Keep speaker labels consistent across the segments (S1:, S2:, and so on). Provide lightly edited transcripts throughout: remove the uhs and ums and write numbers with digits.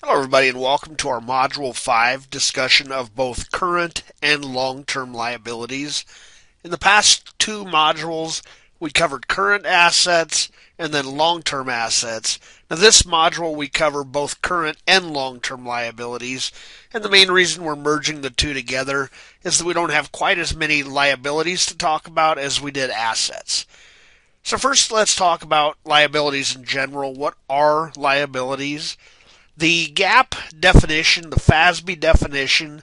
S1: Hello everybody and welcome to our Module 5 discussion of both current and long-term liabilities. In the past two modules we covered current assets and then long-term assets. Now this module we cover both current and long-term liabilities, and the main reason we're merging the two together is that we don't have quite as many liabilities to talk about as we did assets. So first let's talk about liabilities in general. What are liabilities? The GAAP definition, the FASB definition,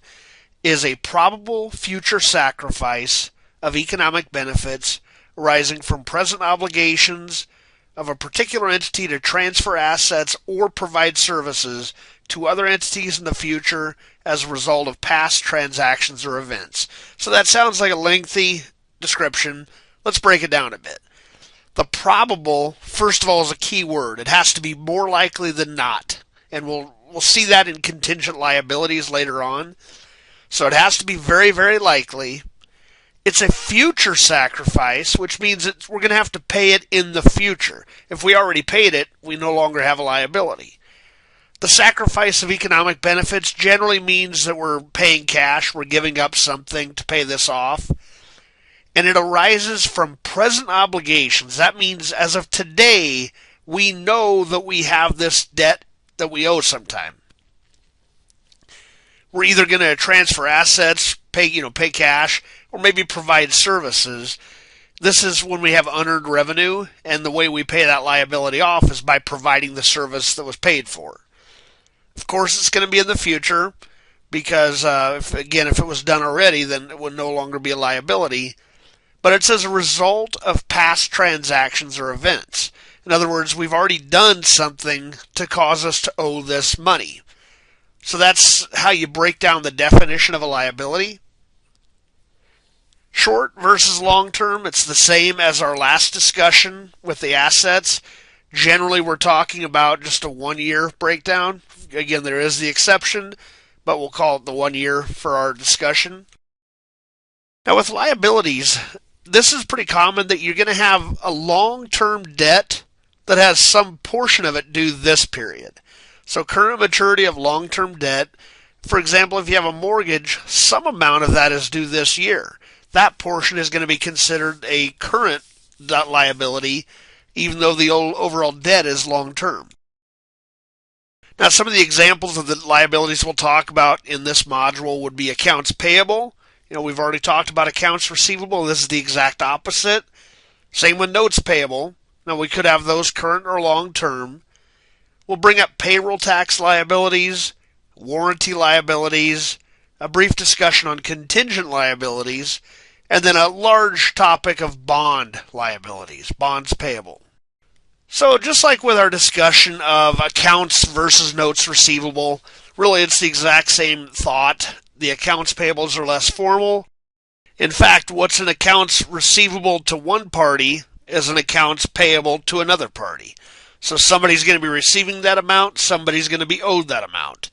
S1: is a probable future sacrifice of economic benefits arising from present obligations of a particular entity to transfer assets or provide services to other entities in the future as a result of past transactions or events. So that sounds like a lengthy description. Let's break it down a bit. The probable, first of all, is a key word. It has to be more likely than not. And we'll see that in contingent liabilities later on. So it has to be very, very likely. It's a future sacrifice, which means that we're going to have to pay it in the future. If we already paid it, we no longer have a liability. The sacrifice of economic benefits generally means that we're paying cash, we're giving up something to pay this off. And it arises from present obligations. That means as of today, we know that we have this debt that we owe sometime. We're either going to transfer assets, pay cash, or maybe provide services. This is when we have unearned revenue, and the way we pay that liability off is by providing the service that was paid for. Of course, it's going to be in the future because, if it was done already, then it would no longer be a liability. But it's as a result of past transactions or events. In other words, we've already done something to cause us to owe this money. So that's how you break down the definition of a liability. Short versus long term, it's the same as our last discussion with the assets. Generally, we're talking about just a 1 year breakdown. Again, there is the exception, but we'll call it the 1 year for our discussion. Now with liabilities, this is pretty common that you're going to have a long-term debt that has some portion of it due this period. So current maturity of long-term debt, for example, if you have a mortgage, some amount of that is due this year. That portion is going to be considered a current liability, even though the overall debt is long-term. Now some of the examples of the liabilities we'll talk about in this module would be accounts payable. We've already talked about accounts receivable. This is the exact opposite. Same with notes payable. Now, we could have those current or long-term. We'll bring up payroll tax liabilities, warranty liabilities, a brief discussion on contingent liabilities, and then a large topic of bond liabilities, bonds payable. So just like with our discussion of accounts versus notes receivable, really it's the exact same thought. The accounts payables are less formal. In fact, what's an accounts receivable to one party is an accounts payable to another party. So somebody's going to be receiving that amount, somebody's going to be owed that amount.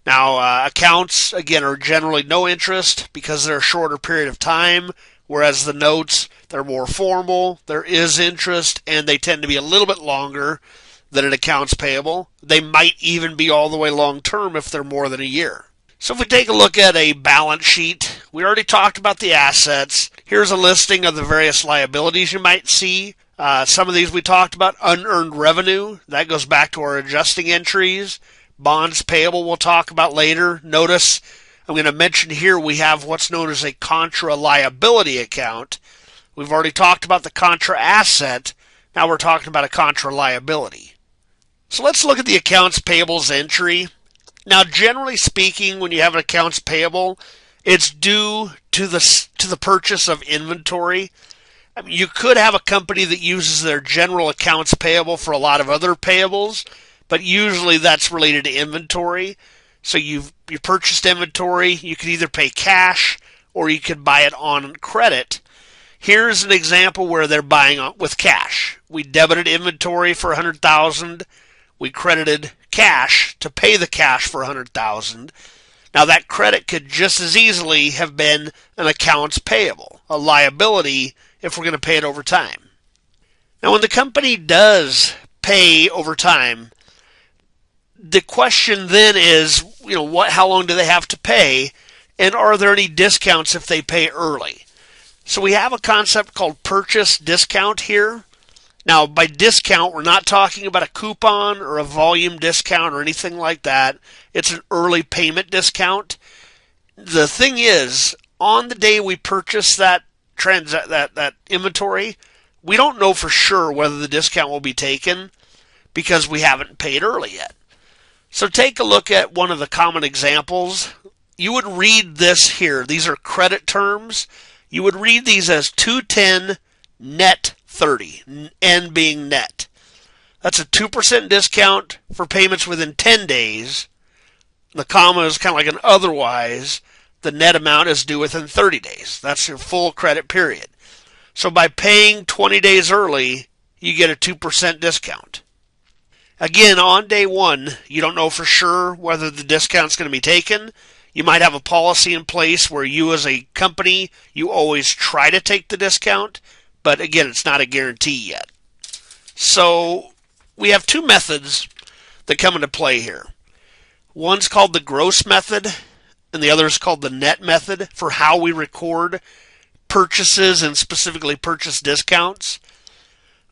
S1: Now, accounts, again, are generally no interest because they're a shorter period of time, whereas the notes, they're more formal, there is interest, and they tend to be a little bit longer than an accounts payable. They might even be all the way long-term if they're more than a year. So if we take a look at a balance sheet, we already talked about the assets. Here's a listing of the various liabilities you might see. Some of these we talked about. Unearned revenue, that goes back to our adjusting entries. Bonds payable we'll talk about later. Notice I'm going to mention here we have what's known as a contra liability account. We've already talked about the contra asset. Now we're talking about a contra liability. So let's look at the accounts payables entry. Now, generally speaking, when you have an accounts payable, it's due to the purchase of inventory. I mean, you could have a company that uses their general accounts payable for a lot of other payables, but usually that's related to inventory. So you purchased inventory, you could either pay cash or you could buy it on credit. Here's an example where they're buying with cash. We debited inventory for $100,000. We credited cash to pay the cash for $100,000. Now that credit could just as easily have been an accounts payable, a liability if we're going to pay it over time. Now when the company does pay over time, The question then is, how long do they have to pay, and are there any discounts if they pay early? So we have a concept called purchase discount here. Now, by discount, we're not talking about a coupon or a volume discount or anything like that. It's an early payment discount. The thing is, on the day we purchase that inventory, we don't know for sure whether the discount will be taken because we haven't paid early yet. So take a look at one of the common examples. You would read this here. These are credit terms. You would read these as 210 net 30, N being net. That's a 2% discount for payments within 10 days. The comma is kind of like an otherwise. The net amount is due within 30 days. That's your full credit period. So by paying 20 days early, you get a 2% discount. Again, on day one, you don't know for sure whether the discount's going to be taken. You might have a policy in place where you as a company, you always try to take the discount, but again, it's not a guarantee yet. So we have two methods that come into play here. One's called the gross method, and the other is called the net method for how we record purchases and specifically purchase discounts.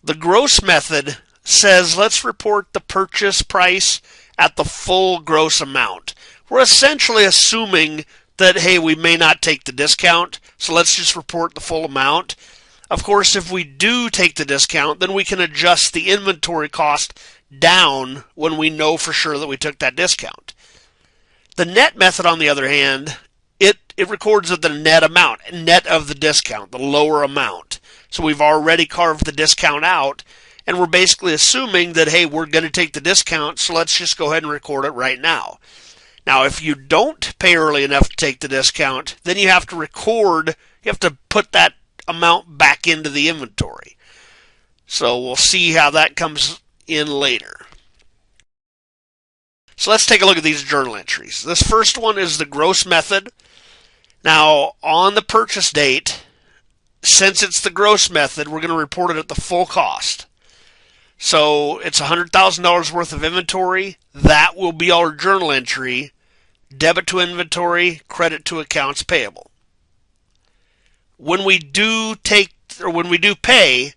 S1: The gross method says let's report the purchase price at the full gross amount. We're essentially assuming that, hey, we may not take the discount, so let's just report the full amount. Of course, if we do take the discount, then we can adjust the inventory cost down when we know for sure that we took that discount. The net method, on the other hand, it records the net amount, net of the discount, the lower amount. So we've already carved the discount out, and we're basically assuming that, hey, we're going to take the discount, so let's just go ahead and record it right now. Now, if you don't pay early enough to take the discount, then you have to put that amount back into the inventory. So we'll see how that comes in later. So let's take a look at these journal entries. This first one is the gross method. Now, on the purchase date, since it's the gross method, we're going to report it at the full cost. So it's $100,000 worth of inventory. That will be our journal entry. Debit to inventory, credit to accounts payable. When we do pay,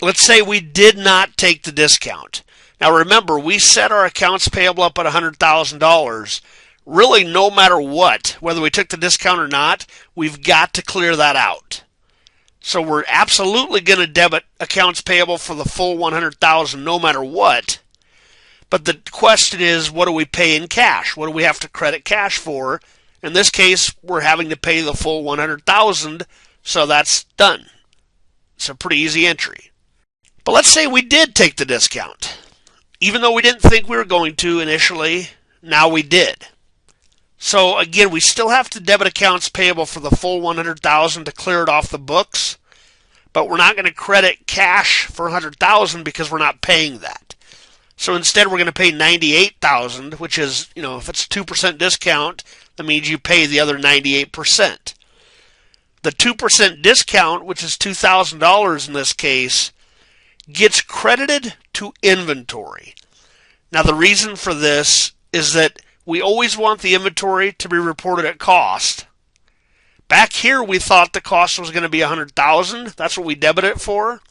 S1: let's say we did not take the discount. Now remember, we set our accounts payable up at $100,000. Really, no matter what, whether we took the discount or not, we've got to clear that out. So we're absolutely going to debit accounts payable for the full $100,000 no matter what. But the question is, what do we pay in cash? What do we have to credit cash for? In this case, we're having to pay the full $100,000, so that's done. It's a pretty easy entry. But let's say we did take the discount. Even though we didn't think we were going to initially, now we did. So again, we still have to debit accounts payable for the full $100,000 to clear it off the books, but we're not going to credit cash for $100,000 because we're not paying that. So instead, we're going to pay $98,000, which is, if it's a 2% discount, that means you pay the other 98%. The 2% discount, which is $2,000 in this case, gets credited to inventory. Now, the reason for this is that we always want the inventory to be reported at cost. Back here, we thought the cost was going to be $100,000. That's what we debit it for.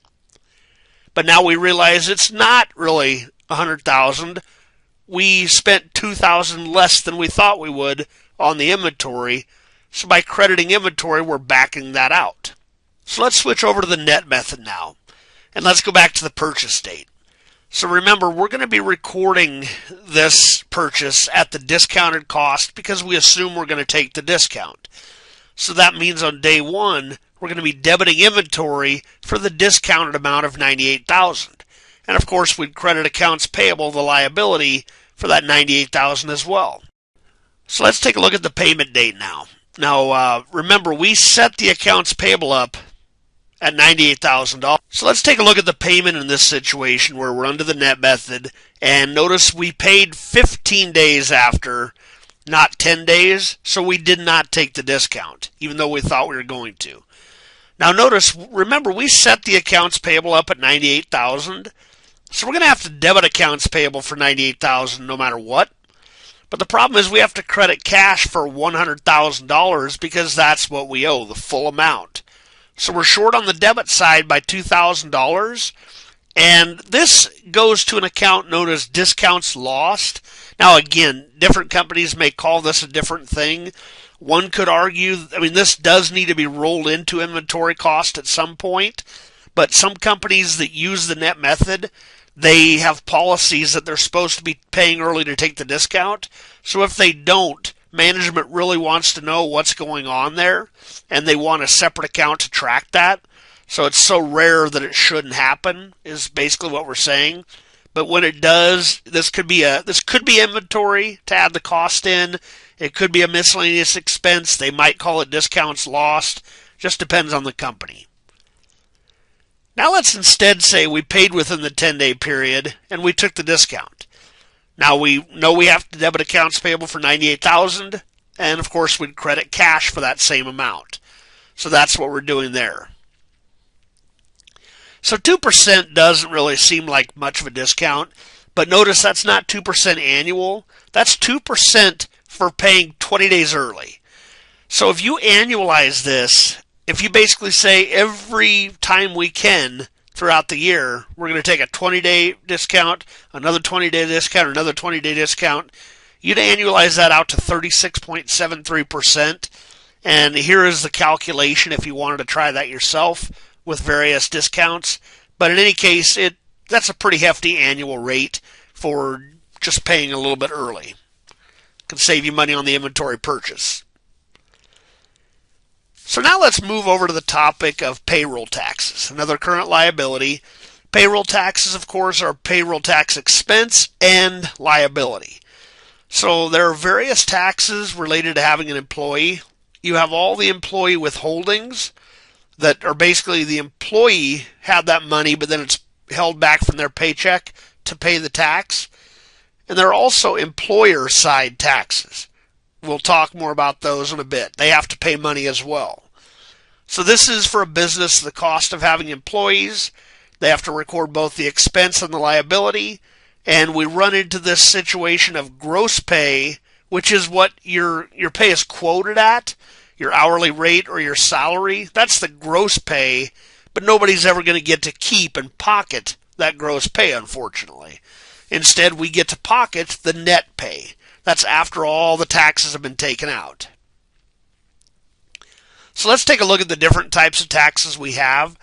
S1: But now we realize it's not really $100,000. We spent $2,000 less than we thought we would on the inventory. So by crediting inventory, we're backing that out. So let's switch over to the net method now. And let's go back to the purchase date. So remember, we're going to be recording this purchase at the discounted cost because we assume we're going to take the discount. So that means on day one, we're going to be debiting inventory for the discounted amount of $98,000. And of course, we'd credit accounts payable, the liability, for that $98,000 as well. So let's take a look at the payment date now. Now, remember, we set the accounts payable up at $98,000. So let's take a look at the payment in this situation where we're under the net method, and notice we paid 15 days after, not 10 days, so we did not take the discount, even though we thought we were going to. Now notice, remember, we set the accounts payable up at $98,000. So we're going to have to debit accounts payable for $98,000 no matter what. But the problem is we have to credit cash for $100,000 because that's what we owe, the full amount. So we're short on the debit side by $2,000. And this goes to an account known as discounts lost. Now, again, different companies may call this a different thing. One could argue, this does need to be rolled into inventory cost at some point, but some companies that use the net method, they have policies that they're supposed to be paying early to take the discount. So if they don't, management really wants to know what's going on there, and they want a separate account to track that. So it's so rare that it shouldn't happen, is basically what we're saying. But when it does, this could be inventory to add the cost in. It could be a miscellaneous expense. They might call it discounts lost. Just depends on the company. Now let's instead say we paid within the 10-day period and we took the discount. Now we know we have to debit accounts payable for $98,000, and of course we'd credit cash for that same amount. So that's what we're doing there. So 2% doesn't really seem like much of a discount, but notice that's not 2% annual. That's 2% for paying 20 days early. So if you annualize this, if you basically say every time we can throughout the year, we're going to take a 20-day discount, another 20-day discount, another 20-day discount, you'd annualize that out to 36.73%. And here is the calculation if you wanted to try that yourself with various discounts. But in any case, that's a pretty hefty annual rate for just paying a little bit early. Can save you money on the inventory purchase. So now let's move over to the topic of payroll taxes, another current liability. Payroll taxes, of course, are payroll tax expense and liability. So there are various taxes related to having an employee. You have all the employee withholdings that are basically the employee had that money, but then it's held back from their paycheck to pay the tax. And there are also employer side taxes. We'll talk more about those in a bit. They have to pay money as well. So this is for a business the cost of having employees. They have to record both the expense and the liability. And we run into this situation of gross pay, which is what your pay is quoted at, your hourly rate or your salary. That's the gross pay, but nobody's ever going to get to keep and pocket that gross pay, unfortunately. Instead, we get to pocket the net pay. That's after all the taxes have been taken out. So let's take a look at the different types of taxes we have.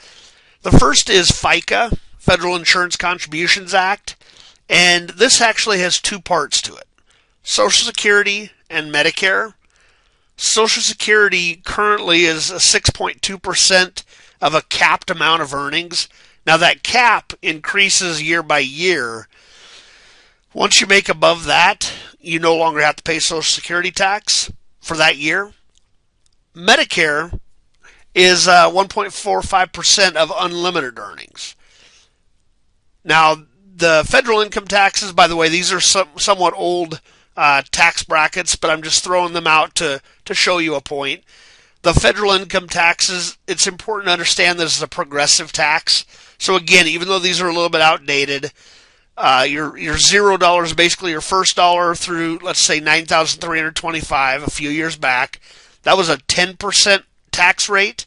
S1: The first is FICA, Federal Insurance Contributions Act, and this actually has two parts to it, Social Security and Medicare. Social Security currently is a 6.2% of a capped amount of earnings. Now that cap increases year by year. Once you make above that, you no longer have to pay Social Security tax for that year. Medicare is 1.45% of unlimited earnings. Now, the federal income taxes, by the way, these are somewhat old tax brackets, but I'm just throwing them out to show you a point. The federal income taxes, it's important to understand this is a progressive tax. So again, even though these are a little bit outdated, your $0 basically your first dollar through, let's say, $9,325 a few years back. That was a 10% tax rate.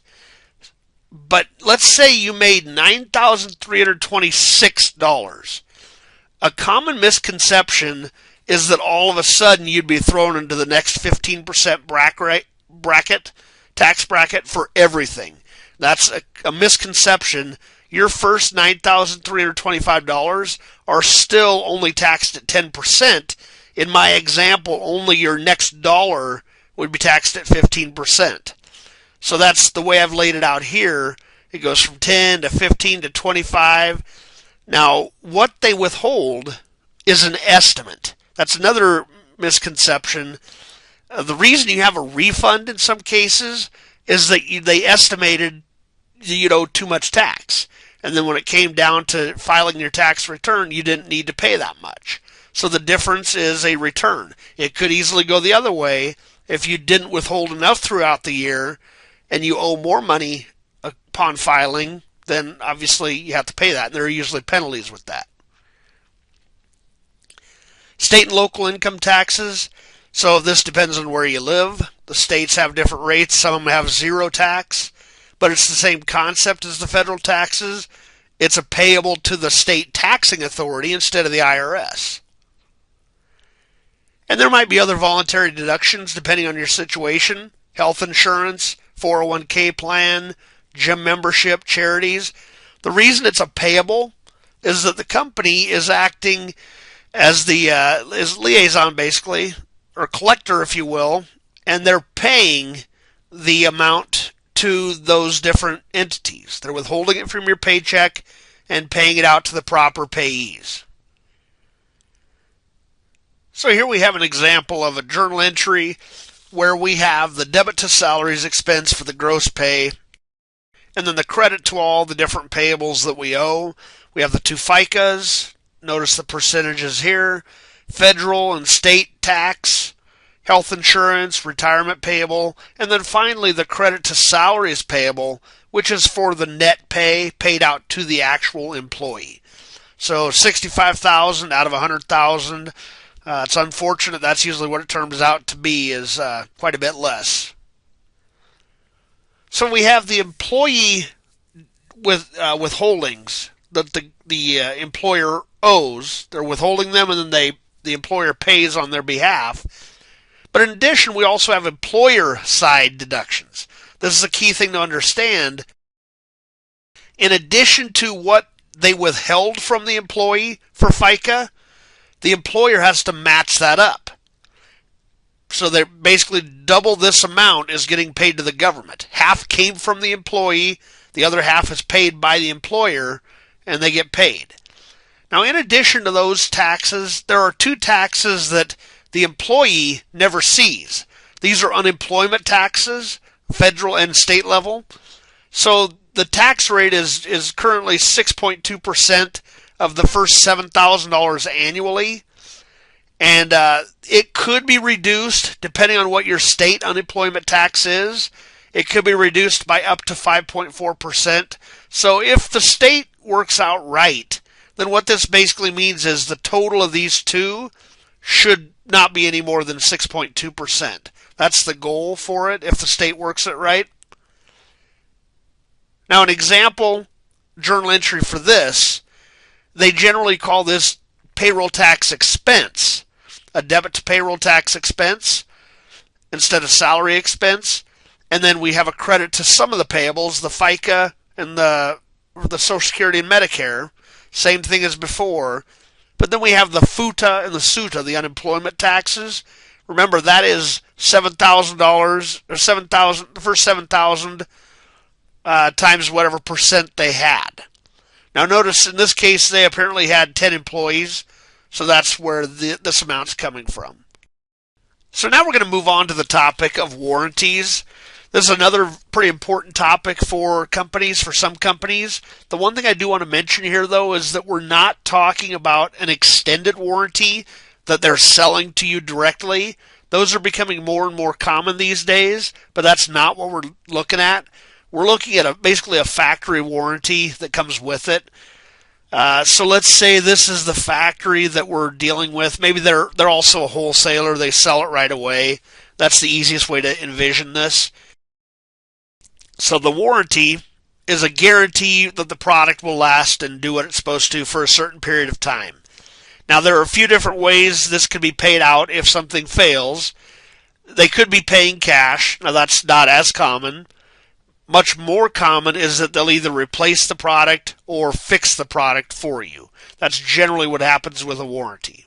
S1: But let's say you made $9,326. A common misconception is that all of a sudden you'd be thrown into the next 15% tax bracket for everything. That's a misconception. Your first $9,325 are still only taxed at 10%. In my example, only your next dollar would be taxed at 15%. So that's the way I've laid it out here. It goes from 10 to 15 to 25. Now, what they withhold is an estimate. That's another misconception. The reason you have a refund in some cases is that they estimated you'd owe too much tax. And then when it came down to filing your tax return, you didn't need to pay that much. So the difference is a return. It could easily go the other way. If you didn't withhold enough throughout the year and you owe more money upon filing, then obviously you have to pay that. And there are usually penalties with that. State and local income taxes. So this depends on where you live. The states have different rates. Some of them have zero tax, but it's the same concept as the federal taxes. It's a payable to the state taxing authority instead of the IRS. And there might be other voluntary deductions depending on your situation. Health insurance, 401k plan, gym membership, charities. The reason it's a payable is that the company is acting as the liaison, basically, or collector, if you will, and they're paying the amount to those different entities. They're withholding it from your paycheck and paying it out to the proper payees. So here we have an example of a journal entry where we have the debit to salaries expense for the gross pay, and then the credit to all the different payables that we owe. We have the two FICAs. Notice the percentages here. Federal and state tax, health insurance, retirement payable, and then finally the credit to salaries payable, which is for the net pay paid out to the actual employee. So $65,000 out of $100,000. It's unfortunate. That's usually what it turns out to be, is quite a bit less. So we have the employee with withholdings that the employer owes. They're withholding them, and then the employer pays on their behalf. But in addition, we also have employer side deductions. This is a key thing to understand. In addition to what they withheld from the employee for FICA, the employer has to match that up. So they're basically double this amount is getting paid to the government. Half came from the employee, the other half is paid by the employer, and they get paid. Now, in addition to those taxes, there are two taxes that the employee never sees. These are unemployment taxes, federal and state level. So the tax rate is currently 6.2% of the first $7,000 annually. And it could be reduced depending on what your state unemployment tax is. It could be reduced by up to 5.4%. So if the state works out right, then what this basically means is the total of these two should not be any more than 6.2%. That's the goal for it if the state works it right. Now, an example journal entry for this, they generally call this payroll tax expense, a debit to payroll tax expense instead of salary expense. And then we have a credit to some of the payables, the FICA and the Social Security and Medicare, same thing as before. But then we have the FUTA and the SUTA, the unemployment taxes. Remember, that is $7,000 or $7,000, the first $7,000 times whatever percent they had. Now notice in this case they apparently had 10 employees, so that's where this amount's coming from. So now we're going to move on to the topic of warranties. This is another pretty important topic for companies, for some companies. The one thing I do want to mention here, though, is that we're not talking about an extended warranty that they're selling to you directly. Those are becoming more and more common these days, but that's not what we're looking at. We're looking at basically a factory warranty that comes with it. So let's say this is the factory that we're dealing with. Maybe they're also a wholesaler. They sell it right away. That's the easiest way to envision this. So the warranty is a guarantee that the product will last and do what it's supposed to for a certain period of time. Now, there are a few different ways this could be paid out if something fails. They could be paying cash. Now, that's not as common. Much more common is that they'll either replace the product or fix the product for you. That's generally what happens with a warranty.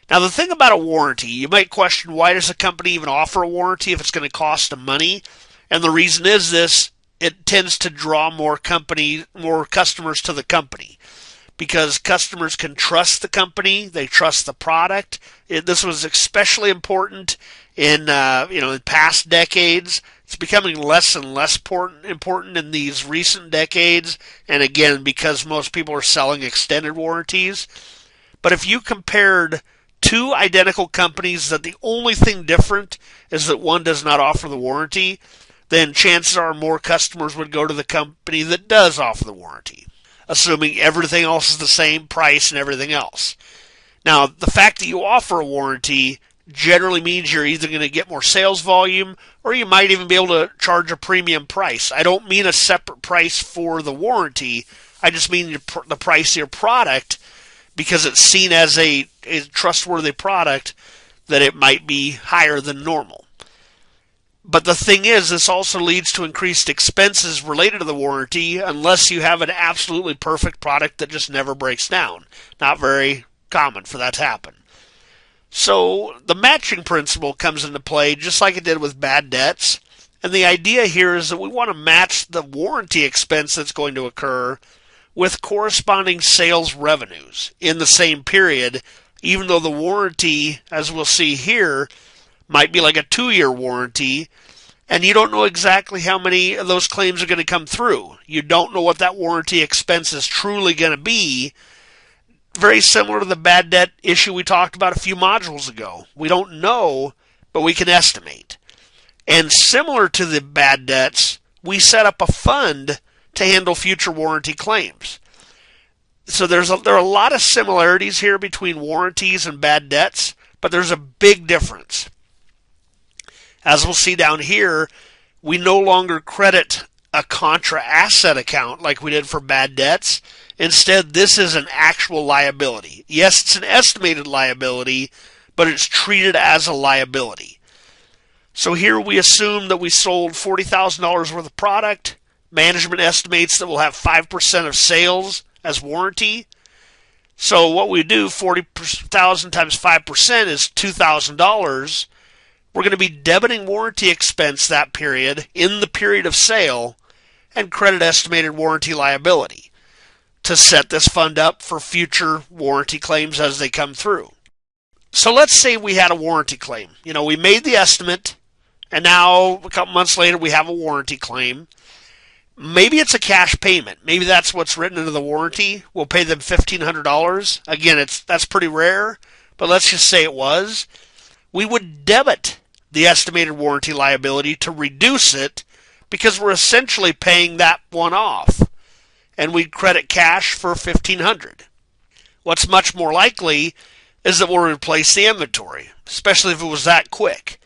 S1: Now, the thing about a warranty, you might question, why does a company even offer a warranty if it's going to cost them money? And the reason is this: it tends to draw more customers to the company, because customers can trust the company, they trust the product. This was especially important in past decades. It's becoming less and less important in these recent decades, and again, because most people are selling extended warranties. But if you compared two identical companies that the only thing different is that one does not offer the warranty, then chances are more customers would go to the company that does offer the warranty, assuming everything else is the same price and everything else. Now, the fact that you offer a warranty generally means you're either going to get more sales volume or you might even be able to charge a premium price. I don't mean a separate price for the warranty. I just mean the price of your product, because it's seen as a trustworthy product, that it might be higher than normal. But the thing is, this also leads to increased expenses related to the warranty unless you have an absolutely perfect product that just never breaks down. Not very common for that to happen. So the matching principle comes into play just like it did with bad debts. And the idea here is that we want to match the warranty expense that's going to occur with corresponding sales revenues in the same period, even though the warranty, as we'll see here, might be like a 2-year warranty, and you don't know exactly how many of those claims are going to come through. You don't know what that warranty expense is truly going to be. Very similar to the bad debt issue we talked about a few modules ago. We don't know, but we can estimate. And similar to the bad debts, we set up a fund to handle future warranty claims. So there are a lot of similarities here between warranties and bad debts, but there's a big difference. As we'll see down here, we no longer credit a contra asset account like we did for bad debts. Instead, this is an actual liability. Yes, it's an estimated liability, but it's treated as a liability. So here we assume that we sold $40,000 worth of product. Management estimates that we'll have 5% of sales as warranty. So what we do, 40,000 times 5% is $2,000. We're going to be debiting warranty expense that period in the period of sale and credit estimated warranty liability to set this fund up for future warranty claims as they come through. So let's say we had a warranty claim. We made the estimate, and now a couple months later we have a warranty claim. Maybe it's a cash payment. Maybe that's what's written into the warranty. We'll pay them $1,500. Again, that's pretty rare, but let's just say it was. We would debit the estimated warranty liability to reduce it because we're essentially paying that one off, and we'd credit cash for $1,500. What's much more likely is that we'll replace the inventory, especially if it was that quick.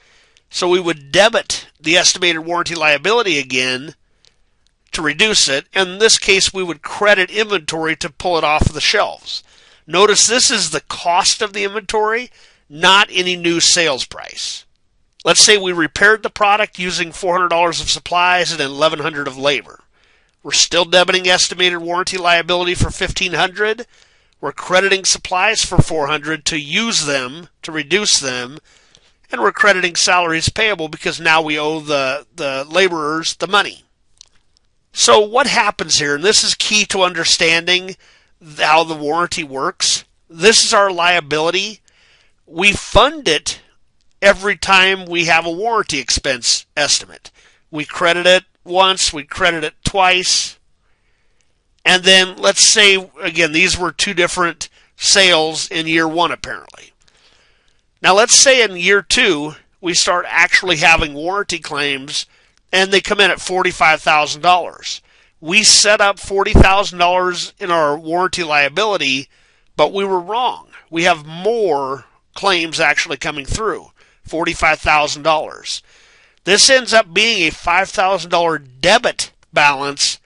S1: So we would debit the estimated warranty liability again to reduce it. And in this case, we would credit inventory to pull it off of the shelves. Notice this is the cost of the inventory, not any new sales price. Let's say we repaired the product using $400 of supplies and $1,100 of labor. We're still debiting estimated warranty liability for $1,500. We're crediting supplies for $400 to use them, to reduce them, and we're crediting salaries payable because now we owe the laborers the money. So what happens here, and this is key to understanding how the warranty works. This is our liability. We fund it every time we have a warranty expense estimate. We credit it once, we credit it twice, and then let's say, again, these were two different sales in year one apparently. Now let's say in year two, we start actually having warranty claims and they come in at $45,000. We set up $40,000 in our warranty liability, but we were wrong. We have more claims actually coming through, $45,000. This ends up being a $5,000 debit balance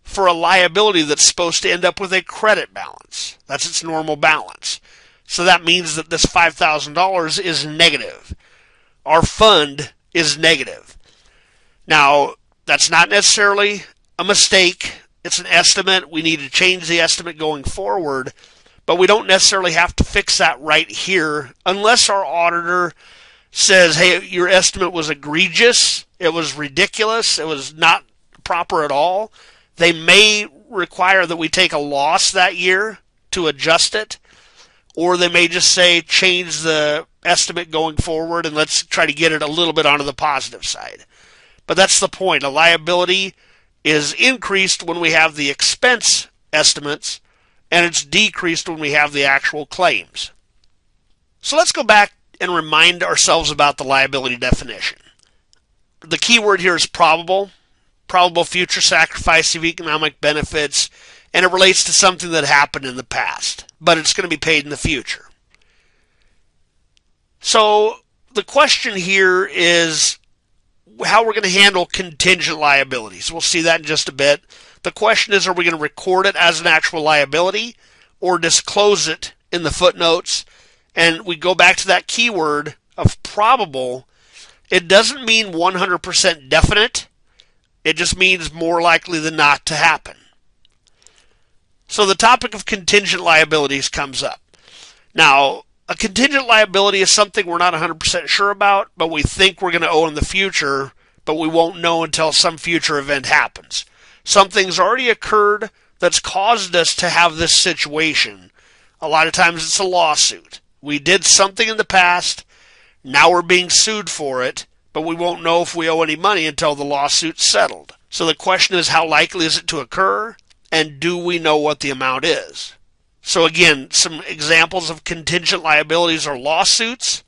S1: for a liability that's supposed to end up with a credit balance. That's its normal balance. So that means that this $5,000 is negative. Our fund is negative. Now, that's not necessarily a mistake. It's an estimate. We need to change the estimate going forward, but we don't necessarily have to fix that right here unless our auditor says, hey, your estimate was egregious, it was ridiculous, it was not proper at all. They may require that we take a loss that year to adjust it, or they may just say change the estimate going forward and let's try to get it a little bit onto the positive side. But that's the point. A liability is increased when we have the expense estimates, and it's decreased when we have the actual claims. So let's go back and remind ourselves about the liability definition. The key word here is probable future sacrifice of economic benefits, and it relates to something that happened in the past, but it's going to be paid in the future. So the question here is how we're going to handle contingent liabilities. We'll see that in just a bit. The question is, are we going to record it as an actual liability or disclose it in the footnotes? And we go back to that keyword of probable. It doesn't mean 100% definite. It just means more likely than not to happen. So the topic of contingent liabilities comes up. Now, a contingent liability is something we're not 100% sure about, but we think we're going to owe in the future, but we won't know until some future event happens. Something's already occurred that's caused us to have this situation. A lot of times it's a lawsuit. We did something in the past, now we're being sued for it, but we won't know if we owe any money until the lawsuit's settled. So the question is, how likely is it to occur, and do we know what the amount is? So again, some examples of contingent liabilities are lawsuits,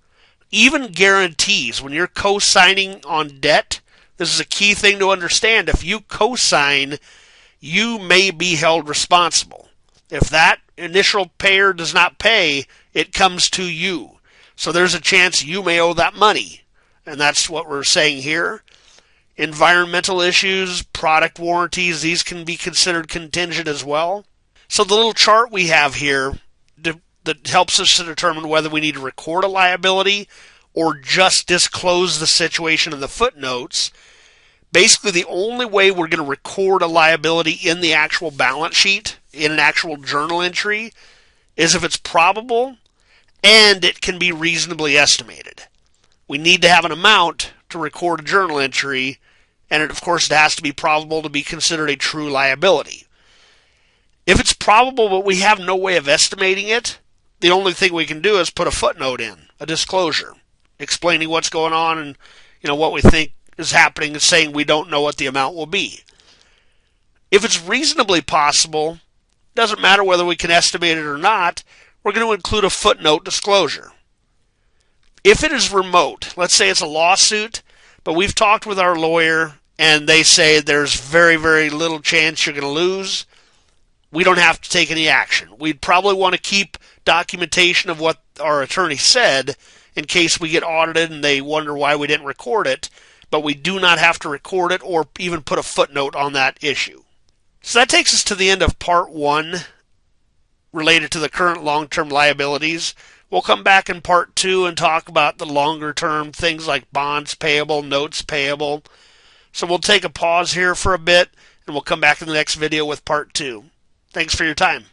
S1: even guarantees. When you're co-signing on debt, this is a key thing to understand. If you co-sign, you may be held responsible. If that initial payer does not pay, it comes to you. So there's a chance you may owe that money. And that's what we're saying here. Environmental issues, product warranties, these can be considered contingent as well. So the little chart we have here that helps us to determine whether we need to record a liability or just disclose the situation in the footnotes. Basically, the only way we're going to record a liability in the actual balance sheet, in an actual journal entry, is if it's probable and it can be reasonably estimated. We need to have an amount to record a journal entry, and of course it has to be probable to be considered a true liability. If it's probable but we have no way of estimating it, the only thing we can do is put a footnote in, a disclosure, explaining what's going on and what we think is happening and saying we don't know what the amount will be. If it's reasonably possible, doesn't matter whether we can estimate it or not, we're going to include a footnote disclosure. If it is remote, let's say it's a lawsuit, but we've talked with our lawyer and they say there's very, very little chance you're going to lose, we don't have to take any action. We'd probably want to keep documentation of what our attorney said in case we get audited and they wonder why we didn't record it, but we do not have to record it or even put a footnote on that issue. So that takes us to the end of part 1 related to the current long-term liabilities. We'll come back in part 2 and talk about the longer-term things like bonds payable, notes payable. So we'll take a pause here for a bit, and we'll come back in the next video with part 2. Thanks for your time.